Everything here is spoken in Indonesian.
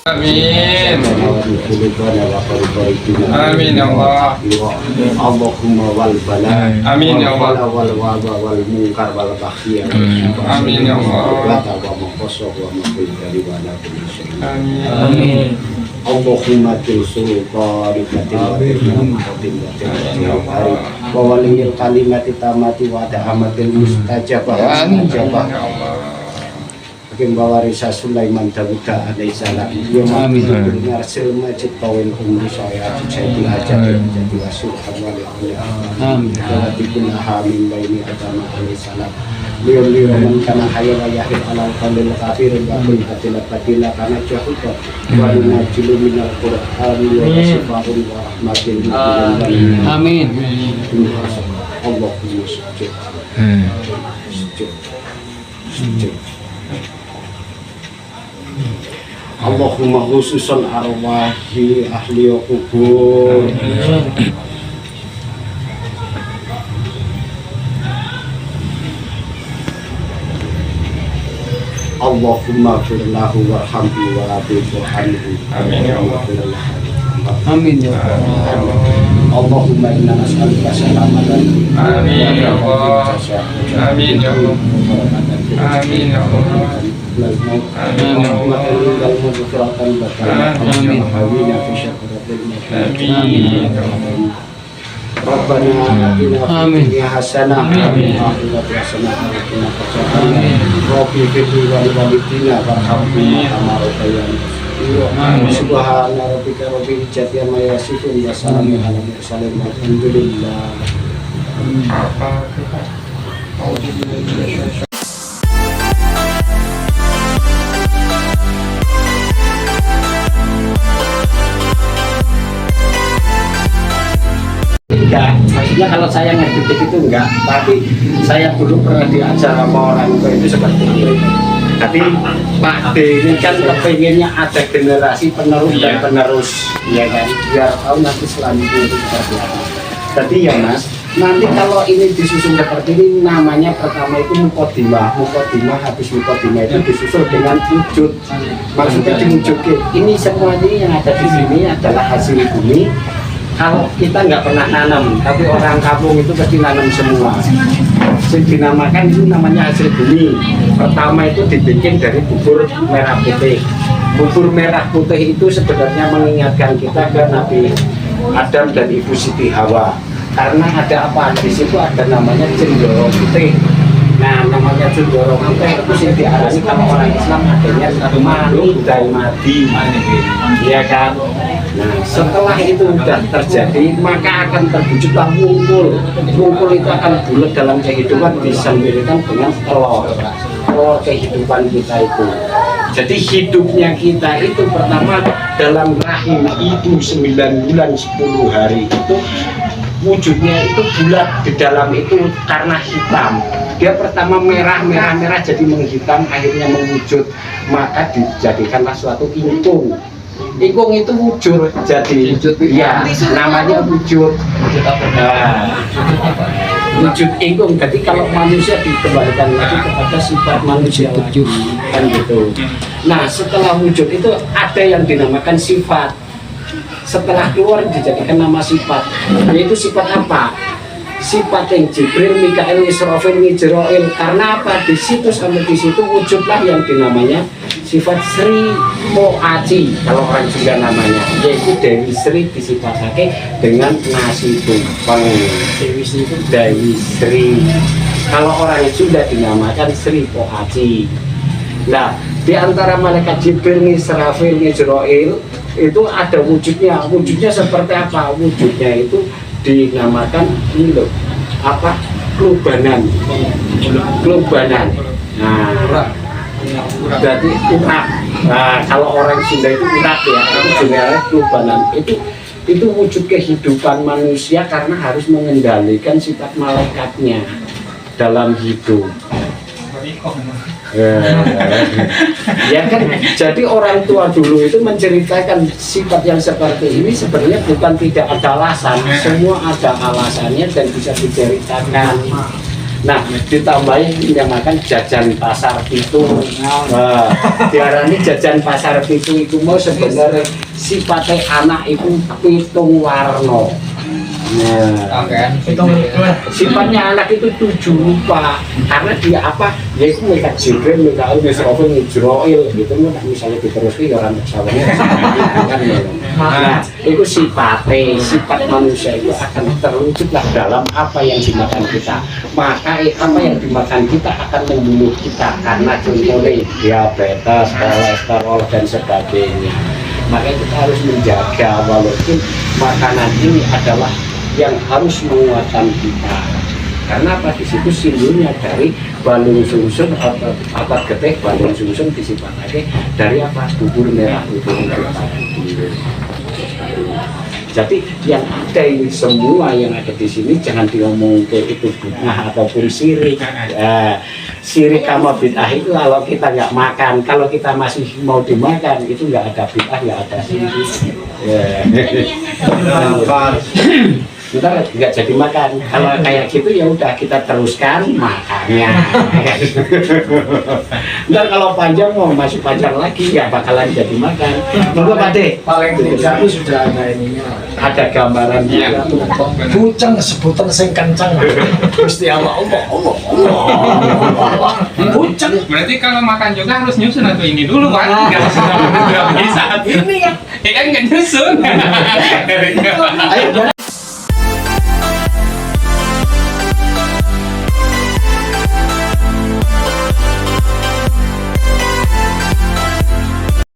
Amin. Amin ya Allah. Allahumma wal bala. Amin ya Allah. Wal waba wal munkar wal bakhiyah. Amin ya Allah. Amin. Allahumma tilsul qarikatin wa waliyil kalimati tamati wa da'amatil mustajabah. Hakim Bawarisa Sulaiman Dawuda alaihissalam. Amin. Ngarsil majid kawin umri saya jadi aja jadi wasul awal amin. Wati kun hamim baini adama alaihissalam. Liur man kana hayya wa yahid ala qalil kafir wa kun katila badila kana jahuka wa najilu minal qur'an wa sifahun wa rahmatin. Amin. Allahumma sujud. Sujud. Allahumma khususan arwahi ahli kubur. Allahumma firlahu warhamhu wa abidu anhu. Amin ya Allah. Amin ya Allah. Allahumma inna nas'aluka salamatan. Amin ya Allah. Amin ya Allah. Amin ya Allah. Rabbana atina fid dunya hasanah wa fil akhirati hasanah wa qina adzabannar. Rabbi fir wa walidina warhamhum kama rabbayani. Subhana rabbika rabbil izzati amma yasifun wa salamun alal mursalin walhamdulillah. Enggak, maksudnya kalau saya ngedidik itu enggak, tapi saya dulu pernah diajar sama orang itu seperti itu. Tapi Pak D ini kan kepengennya ada generasi penerus dan penerus, ya kan, biar tahu nanti selanjutnya itu seperti apa. Jadi ya Mas, nanti kalau ini disusun seperti ini, namanya pertama itu mukodimah, habis mukodimah itu disusul dengan wujud. Maksudnya diwujudkan, ini semua ini yang ada di sini adalah hasil bumi. Kalau kita nggak pernah nanam, tapi orang kampung itu pasti nanam semua. Yang dinamakan itu namanya hasil bumi. Pertama itu dibikin dari bubur merah putih. Bubur merah putih itu sebenarnya mengingatkan kita ke Nabi Adam dan Ibu Siti Hawa. Karena ada apa? Di situ ada namanya cendoro putih. Nah, namanya cendoro putih itu sih diarani kalau orang Islam adanya mani dan madi, iya kan? Nah, setelah itu sudah terjadi, maka akan terwujudlah wungkul. Wungkul itu akan bulat dalam kehidupan, disambilkan dengan telur kehidupan kita itu. Jadi hidupnya kita itu pertama dalam rahim ibu 9 bulan 10 hari itu wujudnya itu bulat, di dalam itu karena hitam. Dia pertama merah jadi menghitam, akhirnya mewujud, maka dijadikanlah suatu ingkung. Ingkung itu wujud, jadi ya namanya wujud. Wujud ingkung. Jadi kalau manusia dikembalikan lagi kepada sifat manusia wujud, kan gitu. Nah, setelah wujud itu ada yang dinamakan sifat. Setelah keluar dijadikan nama sifat. Yaitu sifat apa? Sifat yang Jibril, Mikael, Israfil, Mijrail. Karena apa? Di situ sampai di situ wujudlah yang dinamanya sifat Sri Poaci, kalau orang Sunda namanya, yaitu Dewi Sri disifatake dengan nasi tumpeng. Dewi Sri. Kalau orang Sunda dinamakan Sri Poaci. Nah, di antara malaikat Jibril, Israfil, Mijrail itu ada wujudnya. Wujudnya seperti apa? Wujudnya itu dinamakan ini loh, apa, klubanan. Nah, jadi urak. Nah, kalau orang Sunda itu urak ya, itu generalnya klubanan. Itu wujud kehidupan manusia karena harus mengendalikan sifat malaikatnya dalam hidup. Ya kan, jadi orang tua dulu itu menceritakan sifat yang seperti ini sebenarnya bukan tidak ada alasan, semua ada alasannya dan bisa diceritakan. Nah, ditambahin yang makan jajan pasar pitu. Nah, diarani jajan pasar pitu itu mau sebenarnya sifatnya anak itu pitung warno. Nah, sifatnya anak itu 7 rupa karena dia apa? Ya itu mereka Jibril, mereka Al-Misrofil, Mijroil gitu. Misalnya diteruskan orang bersawanya nah, itu sifatnya, sifat manusia itu akan terwujudlah dalam apa yang dimakan kita. Maka apa yang dimakan kita akan membunuh kita karena contohnya diabetes, kolesterol dan sebagainya. Makanya kita harus menjaga walaupun makanan ini adalah yang harus menguatkan kita. Karena apa? Di situ simbolnya dari balung sungsung atau apa getih balung sungsung disifatkan dari apa? Bubur merah bubur putih. Jadi yang ada ini semua yang ada di sini jangan diomong ke itu bid'ah ataupun syirik. Syirik sama bid'ah itu kalau kita nggak makan, kalau kita masih mau dimakan itu nggak ada bid'ah, nggak ada syirik. Ntar nggak jadi makan. Kalau kayak gitu ya udah kita teruskan makannya. Ntar kalau panjang mau masih panjang lagi nggak bakalan jadi makan. Monggo Pak De. Paling tidak itu sudah ada ininya. Ada gambaran Iya. Buceng sebutan sing kencang. Gusti Allah. Buceng. Berarti kalau makan juga harus nyusun atau ini dulu kan? Nggak bisa. Ini ya. Ya kan nggak nyusun. Ayo